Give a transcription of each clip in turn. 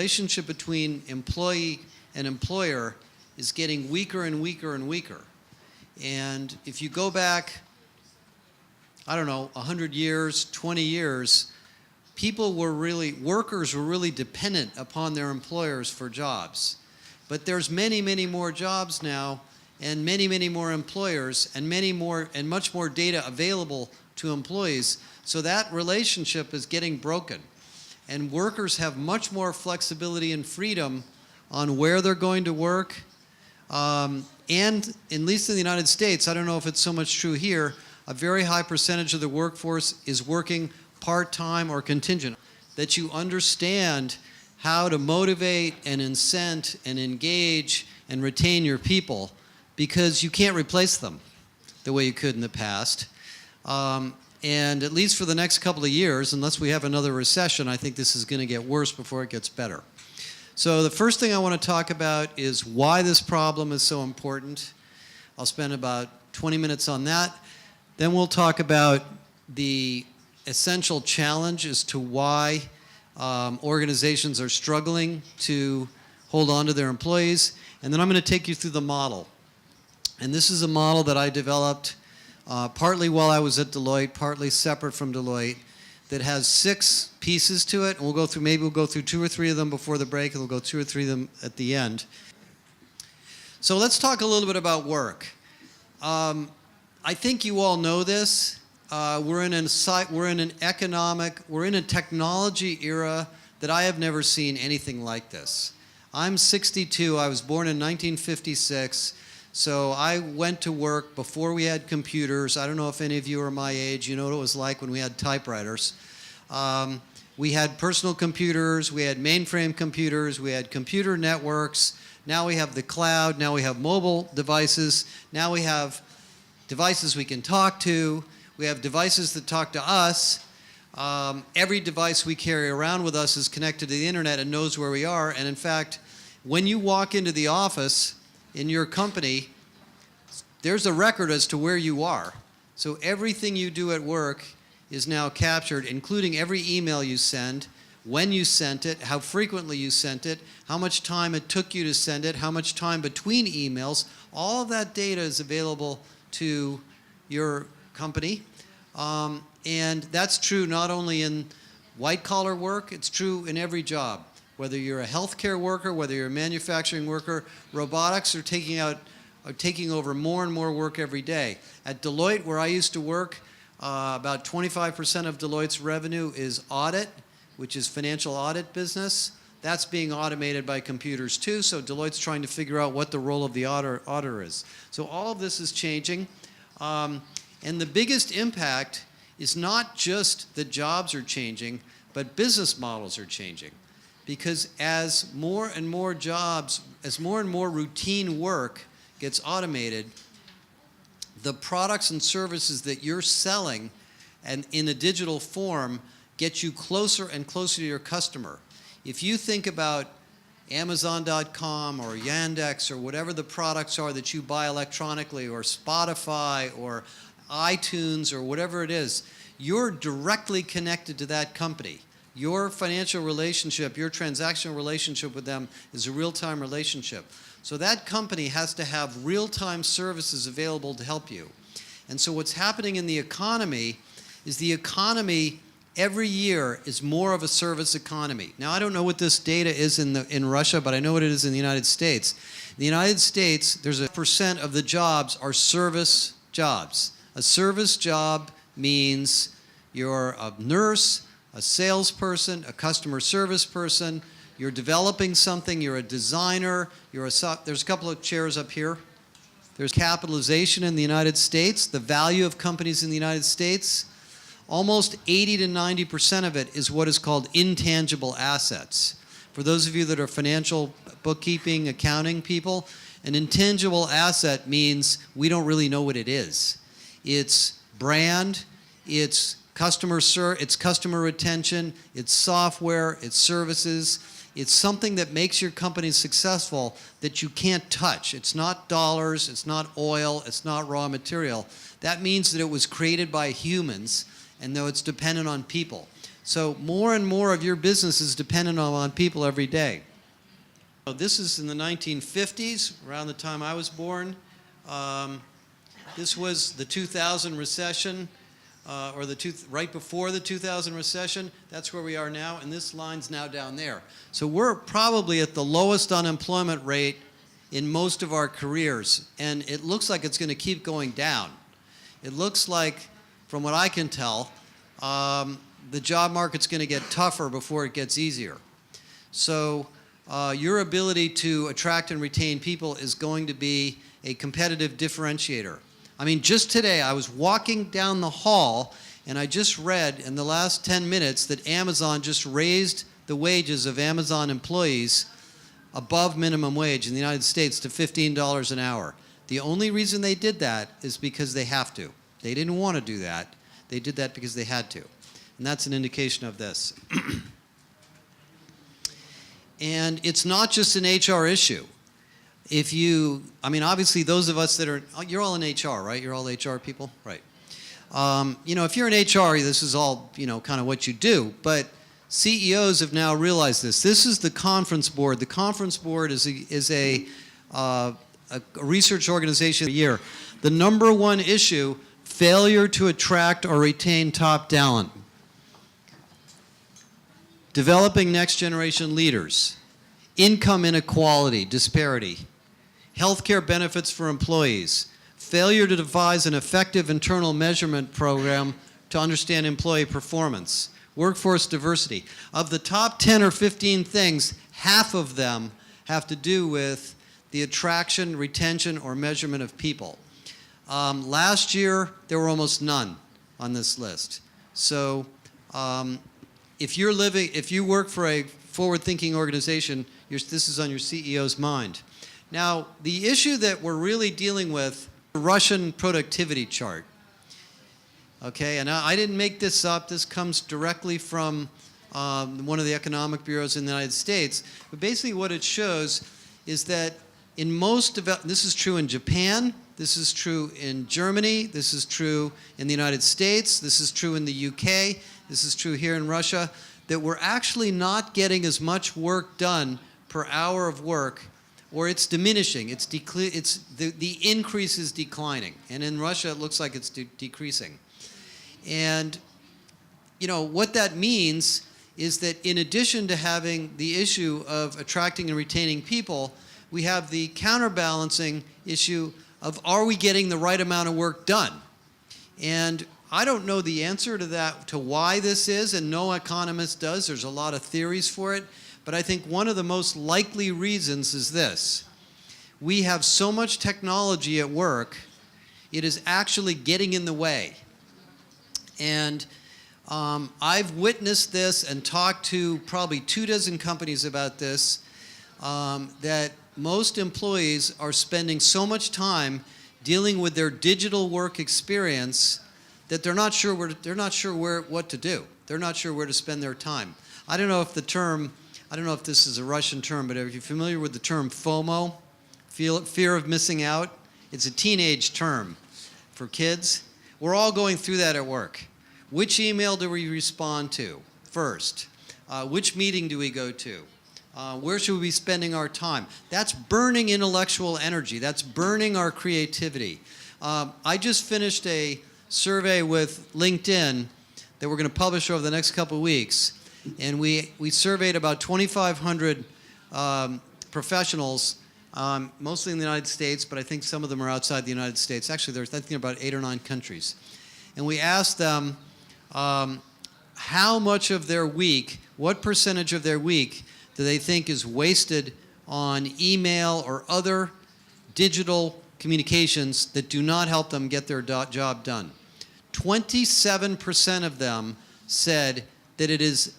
relationship between employee and employer is getting weaker and weaker and weaker. And if you go back, I don't know, 100 years, 20 years, workers were really dependent upon their employers for jobs. But there's many, many more jobs now, and many, many more employers, and much more data available to employees. So that relationship is getting broken. And workers have much more flexibility and freedom on where they're going to work. And at least in the United States, I don't know if it's so much true here, a very high percentage of the workforce is working part-time or contingent. That you understand how to motivate and incent and engage and retain your people, because you can't replace them the way you could in the past. And at least for the next couple of years, unless we have another recession, I think this is going to get worse before it gets better. So the first thing I want to talk about is why this problem is so important. I'll spend about 20 minutes on that. Then we'll talk about the essential challenge as to why organizations are struggling to hold on to their employees. And then I'm going to take you through the model. And this is a model that I developed partly while I was at Deloitte, partly separate from Deloitte, that has 6 pieces to it. And maybe we'll go through 2 or 3 of them before the break, and we'll go 2 or 3 of them at the end. So let's talk a little bit about work. I think you all know this. We're in a technology era that I have never seen anything like this. I'm 62. I was born in 1956. So I went to work before we had computers. I don't know if any of you are my age. You know what it was like when we had typewriters. We had personal computers. We had mainframe computers. We had computer networks. Now we have the cloud. Now we have mobile devices. Now we have devices we can talk to. We have devices that talk to us. Every device we carry around with us is connected to the internet and knows where we are. And in fact, when you walk into the office in your company, there's a record as to where you are. So everything you do at work is now captured, including every email you send, when you sent it, how frequently you sent it, how much time it took you to send it, how much time between emails. All of that data is available to your company. And that's true not only in white-collar work, it's true in every job. Whether you're a healthcare worker, whether you're a manufacturing worker, robotics are taking over more and more work every day. At Deloitte, where I used to work, about 25% of Deloitte's revenue is audit, which is financial audit business. That's being automated by computers too, so Deloitte's trying to figure out what the role of the auditor is. So all of this is changing. And the biggest impact is not just that jobs are changing, but business models are changing. Because as more and more routine work gets automated, the products and services that you're selling and in a digital form get you closer and closer to your customer. If you think about Amazon.com or Yandex or whatever the products are that you buy electronically, or Spotify or iTunes or whatever it is, you're directly connected to that company. Your financial relationship, your transactional relationship with them is a real-time relationship. So that company has to have real-time services available to help you. And so what's happening in the economy is the economy every year is more of a service economy. Now, I don't know what this data is in Russia, but I know what it is in the United States. In the United States, there's a % of the jobs are service jobs. A service job means you're a nurse, a salesperson, a customer service person, you're developing something, you're a designer, there's a couple of chairs up here. There's capitalization in the United States, the value of companies in the United States. Almost 80 to 90% of it is what is called intangible assets. For those of you that are financial bookkeeping, accounting people, an intangible asset means we don't really know what it is. It's brand, it's customer retention, it's software, it's services. It's something that makes your company successful that you can't touch. It's not dollars, it's not oil, it's not raw material. That means that it was created by humans, and though it's dependent on people. So more and more of your business is dependent on people every day. So this is in the 1950s, around the time I was born. This was the 2000 recession, right before the 2000 recession. That's where we are now, and this line's now down there. So we're probably at the lowest unemployment rate in most of our careers, and it looks like it's going to keep going down. It looks like, from what I can tell, the job market's going to get tougher before it gets easier. So your ability to attract and retain people is going to be a competitive differentiator. I mean, just today I was walking down the hall and I just read in the last 10 minutes that Amazon just raised the wages of Amazon employees above minimum wage in the United States to $15 an hour. The only reason they did that is because they have to. They didn't want to do that. They did that because they had to. And that's an indication of this. And it's not just an HR issue. I mean, obviously those of us that are, you're all in HR, right? You're all HR people? Right. If you're in HR, this is all, kind of what you do. But CEOs have now realized this. This is the conference board. The conference board is a research organization a year. The number one issue, failure to attract or retain top talent. Developing next generation leaders. Income inequality, disparity. Healthcare benefits for employees. Failure to devise an effective internal measurement program to understand employee performance. Workforce diversity. Of the top 10 or 15 things, half of them have to do with the attraction, retention, or measurement of people. Last year, there were almost none on this list. So if you work for a forward-thinking organization, this is on your CEO's mind. Now, the issue that we're really dealing with, the Russian productivity chart. Okay, and I didn't make this up. This comes directly from one of the economic bureaus in the United States. But basically what it shows is that in this is true in Japan, this is true in Germany, this is true in the United States, this is true in the UK, this is true here in Russia, that we're actually not getting as much work done per hour of work, or it's diminishing. The increase is declining. And in Russia, it looks like it's decreasing. And what that means is that in addition to having the issue of attracting and retaining people, we have the counterbalancing issue of, are we getting the right amount of work done? And I don't know the answer to that, to why this is, and no economist does. There's a lot of theories for it. But I think one of the most likely reasons is this. We have so much technology at work, it is actually getting in the way. And I've witnessed this and talked to probably 24 companies about this, that most employees are spending so much time dealing with their digital work experience that they're not sure what to do. They're not sure where to spend their time. I don't know if this is a Russian term, but are you familiar with the term FOMO? Fear of missing out? It's a teenage term for kids. We're all going through that at work. Which email do we respond to first? Which meeting do we go to? Where should we be spending our time? That's burning intellectual energy. That's burning our creativity. I just finished a survey with LinkedIn that we're going to publish over the next couple of weeks. And we surveyed about 2,500 professionals, mostly in the United States, but I think some of them are outside the United States. Actually, there's, I think, about 8 or 9 countries. And we asked them how much of their week, what percentage of their week do they think is wasted on email or other digital communications that do not help them get their job done. 27% of them said that it is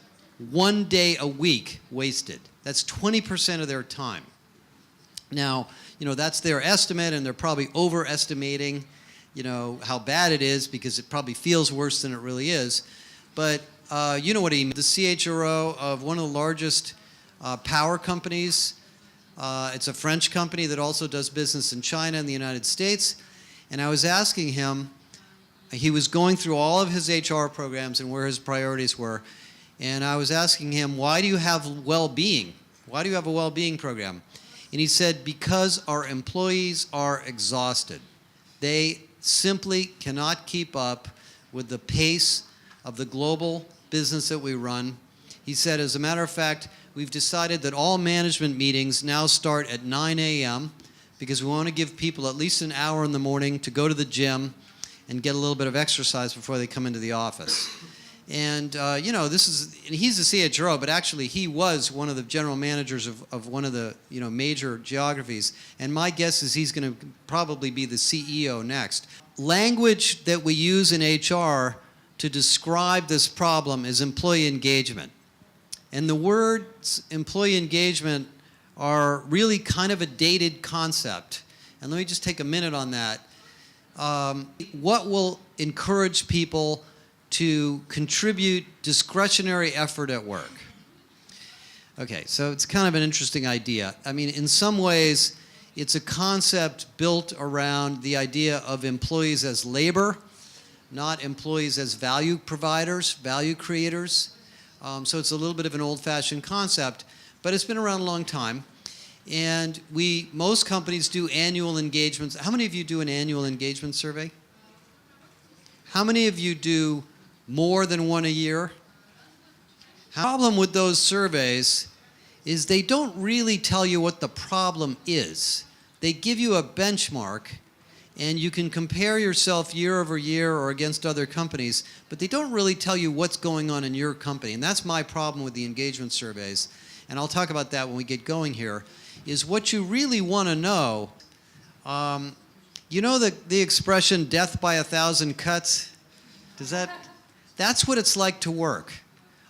1 day a week wasted. That's 20% of their time. Now, that's their estimate, and they're probably overestimating, how bad it is, because it probably feels worse than it really is. But you know what he means. The CHRO of one of the largest power companies. It's a French company that also does business in China and the United States. And I was asking him, he was going through all of his HR programs and where his priorities were. And I was asking him, why do you have well-being? Why do you have a well-being program? And he said, because our employees are exhausted. They simply cannot keep up with the pace of the global business that we run. He said, as a matter of fact, we've decided that all management meetings now start at 9 a.m. because we want to give people at least an hour in the morning to go to the gym and get a little bit of exercise before they come into the office. And, you know, he's the CHRO, but actually he was one of the general managers of one of the, major geographies. And my guess is he's going to probably be the CEO next. Language that we use in HR to describe this problem is employee engagement. And the words employee engagement are really kind of a dated concept. And let me just take a minute on that. What will encourage people to contribute discretionary effort at work? Okay, so it's kind of an interesting idea. I mean, in some ways, it's a concept built around the idea of employees as labor, not employees as value providers, value creators. So it's a little bit of an old-fashioned concept, but it's been around a long time. And most companies do annual engagements. How many of you do an annual engagement survey? How many of you do more than one a year? The problem with those surveys is they don't really tell you what the problem is. They give you a benchmark, and you can compare yourself year over year or against other companies, but they don't really tell you what's going on in your company. And that's my problem with the engagement surveys. And I'll talk about that when we get going here, is what you really want to know. You know the expression, death by 1,000 cuts? That's what it's like to work.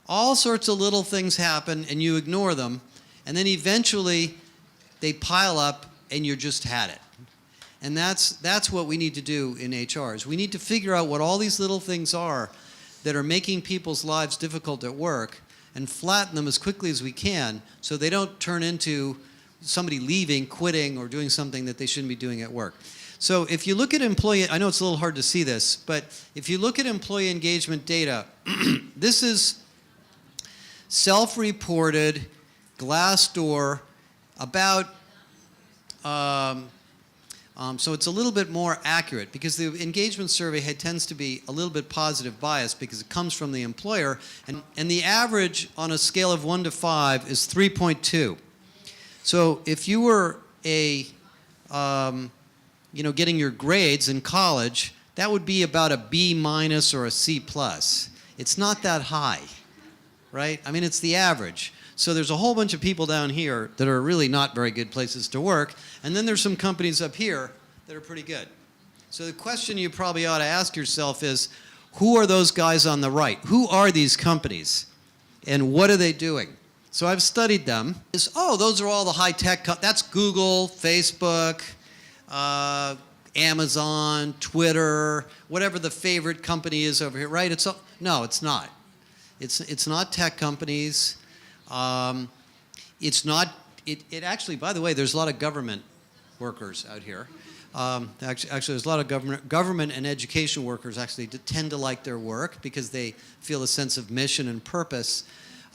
All sorts of little things happen and you ignore them, and then eventually they pile up and you just had it. And that's what we need to do in HR, is we need to figure out what all these little things are that are making people's lives difficult at work and flatten them as quickly as we can so they don't turn into somebody leaving, quitting, or doing something that they shouldn't be doing at work. So if you look at employee, I know it's a little hard to see this, but if you look at employee engagement data, this is self-reported Glassdoor about, so it's a little bit more accurate because the engagement survey tends to be a little bit positive bias because it comes from the employer, and the average on a scale of 1 to 5 is 3.2. So if you were getting your grades in college, that would be about a B minus or a C plus. It's not that high, right? I mean, it's the average. So there's a whole bunch of people down here that are really not very good places to work, and then there's some companies up here that are pretty good. So the question you probably ought to ask yourself is, who are those guys on the right? Who are these companies, and what are they doing? So I've studied them. Those are all the high-tech, that's Google, Facebook, Amazon, Twitter, whatever the favorite company is over here, right? No, it's not. It's not tech companies. It's not. It actually, by the way, there's a lot of government workers out here. Actually, there's a lot of government and education workers actually tend to like their work because they feel a sense of mission and purpose.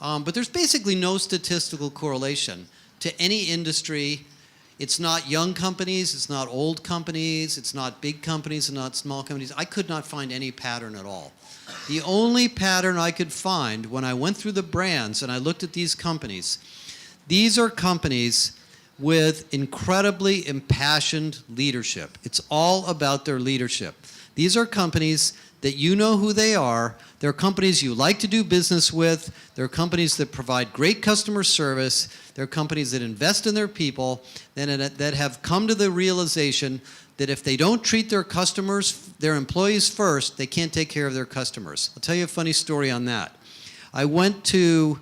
But there's basically no statistical correlation to any industry. It's not young companies, it's not old companies, it's not big companies, and not small companies. I could not find any pattern at all. The only pattern I could find when I went through the brands and I looked at these companies, these are companies with incredibly impassioned leadership. It's all about their leadership. These are companies that you know who they are. They're companies you like to do business with. They're companies that provide great customer service. They're companies that invest in their people, that have come to the realization that if they don't treat their customers, their employees first, they can't take care of their customers. I'll tell you a funny story on that. I went to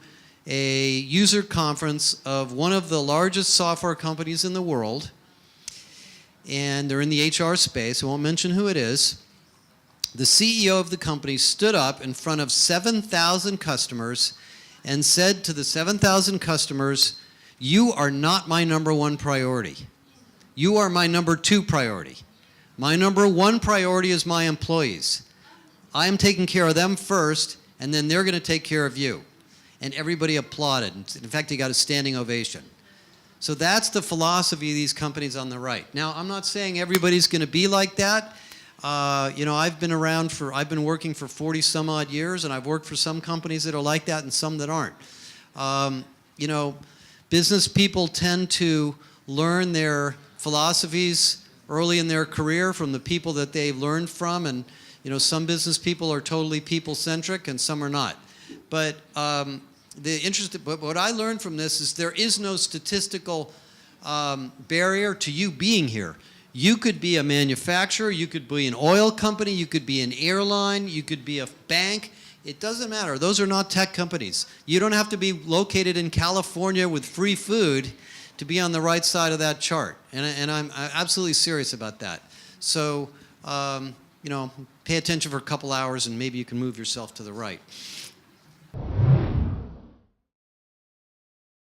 a user conference of one of the largest software companies in the world, and they're in the HR space. I won't mention who it is. The CEO of the company stood up in front of 7,000 customers and said to the 7,000 customers, "You are not my number one priority. You are my number two priority. My number one priority is my employees. I am taking care of them first, and then they're going to take care of you." and everybody applauded. In fact, he got a standing ovation. So that's the philosophy of these companies on the right. Now, I'm not saying everybody's going to be like that. You know, I've been working for 40 some odd years, and I've worked for some companies that are like that and some that aren't. You know, business people tend to learn their philosophies early in their career from the people that they've learned from, and you know, some business people are totally people-centric and some are not. But but what I learned from this is there is no statistical barrier to you being here. You could be a manufacturer, you could be an oil company, you could be an airline, you could be a bank. It doesn't matter. Those are not tech companies. You don't have to be located in California with free food to be on the right side of that chart. And I'm absolutely serious about that. So, you know, pay attention for a couple hours and maybe you can move yourself to the right.